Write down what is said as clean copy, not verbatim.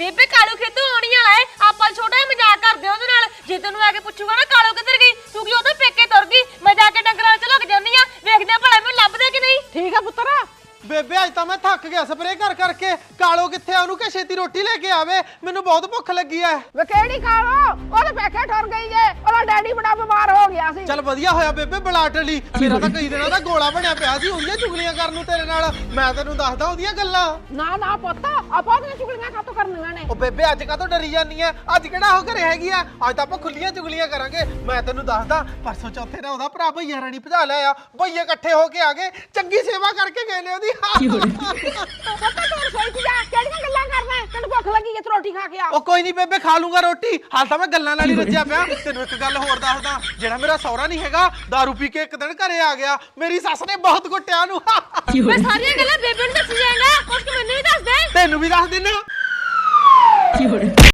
ਬੇਬੇ ਕਾਲੂ ਖੇਤੋਂ ਆਉਣੀ ਵਾਲਾ ਏ ਆਪਾਂ ਛੋਟਾ ਜਿਹਾ ਮਜ਼ਾਕ ਕਰਦੇ ਉਹਦੇ ਨਾਲ ਜੇ ਤੈਨੂੰ ਆ ਕੇ ਪੁੱਛੂਗਾ ਨਾ ਕਾਲੂ ਕਿੱਧਰ ਗਈ ਤੂੰ ਕੀ ਉਹਦੇ ਪੇਕੇ ਤੁਰ ਗਈ ਮੈਂ ਜਾ ਕੇ ਡੰਗਰਾਂ 'ਚ ਲੁਕ ਜਾਂਦੀ ਆ ਵੇਖਦੇ ਆ ਭਲਾ ਮੈਨੂੰ ਲੱਭਦੇ ਕਿ ਨਹੀਂ। ਠੀਕ ਆ ਪੁੱਤਰ। ਬੇਬੇ ਅੱਜ ਤਾਂ ਮੈਂ ਥੱਕ ਗਿਆ ਸਪਰੇਅ ਕਰ ਕਰਕੇ। ਕਾਲੋ ਕਿੱਥੇ ਆ? ਉਹਨੂੰ ਕਿ ਛੇਤੀ ਰੋਟੀ ਲੈ ਕੇ ਆਵੇ, ਮੈਨੂੰ ਬਹੁਤ ਭੁੱਖ ਲੱਗੀ ਐ। ਵੇ ਕਿਹੜੀ ਖਾਲੋ ਉਹਦੇ ਪੇਕੇ ਠੁਰ ਗਈ ਜੇ, ਉਹਦਾ ਡੈਡੀ ਬੜਾ ਬਿਮਾਰ ਹੋ ਗਿਆ ਸੀ। ਚੱਲ ਵਧੀਆ ਹੋਇਆ ਬੇਬੇ ਬੁਲਾ ਟਲੀ, ਮੇਰਾ ਤਾਂ ਕਈ ਦਿਨਾਂ ਦਾ ਗੋਲਾ ਬਣਿਆ ਪਿਆ ਸੀ ਉਹਦੀਆਂ ਚੁਗਲੀਆਂ ਕਰਨ ਨੂੰ ਤੇਰੇ ਨਾਲ। ਮੈਂ ਤੈਨੂੰ ਦੱਸਦਾ ਉਹਦੀਆਂ ਗੱਲਾਂ। ਨਾ ਨਾ ਪੁੱਤ ਆਪਾਂ ਉਹਦੀਆਂ ਚੁਗਲੀਆਂ ਕਾਹਤੋਂ ਕਰਨੀਆਂ ਨੇ। ਉਹ ਬੇਬੇ ਅੱਜ ਕਾਹਤੋਂ ਡਰੀ ਜਾਂਦੀ ਐ? ਅੱਜ ਕਿਹੜਾ ਉਹ ਘਰੇ ਹੈਗੀ ਆ? ਅੱਜ ਤਾਂ ਆਪਾਂ ਖੁੱਲੀਆਂ ਚੁਗਲੀਆਂ ਕਰਾਂਗੇ। ਮੈਂ ਤੈਨੂੰ ਦੱਸਦਾ ਪਰਸੋਂ ਚੌਥੇ ਨਾ ਉਹਦਾ ਭਰਾ ਭਈਆ ਰਾਣੀ ਭਜਾ ਲਿਆ ਆ। ਭਈਏ ਇਕੱਠੇ ਹੋ ਕੇ ਆ ਗਏ, ਚੰਗੀ ਸੇਵਾ ਕਰਕੇ ਗਏ ਨੇ ਉਹਦੀ। ਪੁੱਤ ਤੂੰ ਰਸੋਈ 'ਚ ਜਾ, ਕਿਹੜੀਆਂ ਗੱਲਾਂ ਕਰਦਾ? ਤੈਨੂੰ ਭੁੱਖ ਲੱਗੀ ਜੇ ਤੂੰ ਰੋਟੀ ਖਾ ਕੇ ਆ। ਉਹ ਕੋਈ ਨਹੀਂ ਬੇਬੇ ਖਾ ਲੂੰਗਾ ਰੋਟੀ, ਹਾਲ ਤਾਂ ਮੈਂ ਗੱਲਾਂ ਨਾਲ ਹੀ ਰੱਜਿਆ ਪਿਆ। ਤੈਨੂੰ ਇੱਕ ਗੱਲ ਹੋਰ ਦੱਸਦਾ, ਜਿਹੜਾ ਮੇਰਾ ਸਹੁਰਾ ਨਹੀਂ ਹੈਗਾ ਦਾਰੂ ਪੀ ਕੇ ਇੱਕ ਦਿਨ ਘਰੇ ਆ ਗਿਆ, ਮੇਰੀ ਸੱਸ ਨੇ ਬਹੁਤ ਕੁੱਟਿਆ ਨੂੰ। ਮੈਂ ਸਾਰੀਆਂ ਗੱਲਾਂ ਬੇਬੇ ਨੂੰ ਦੱਸ ਜਾਏਗਾ ਕੁਝ ਮੈਨੂੰ ਵੀ ਦੱਸ ਦੇ। ਤੈਨੂੰ ਵੀ ਦੱਸ ਦਿੰਨਾ।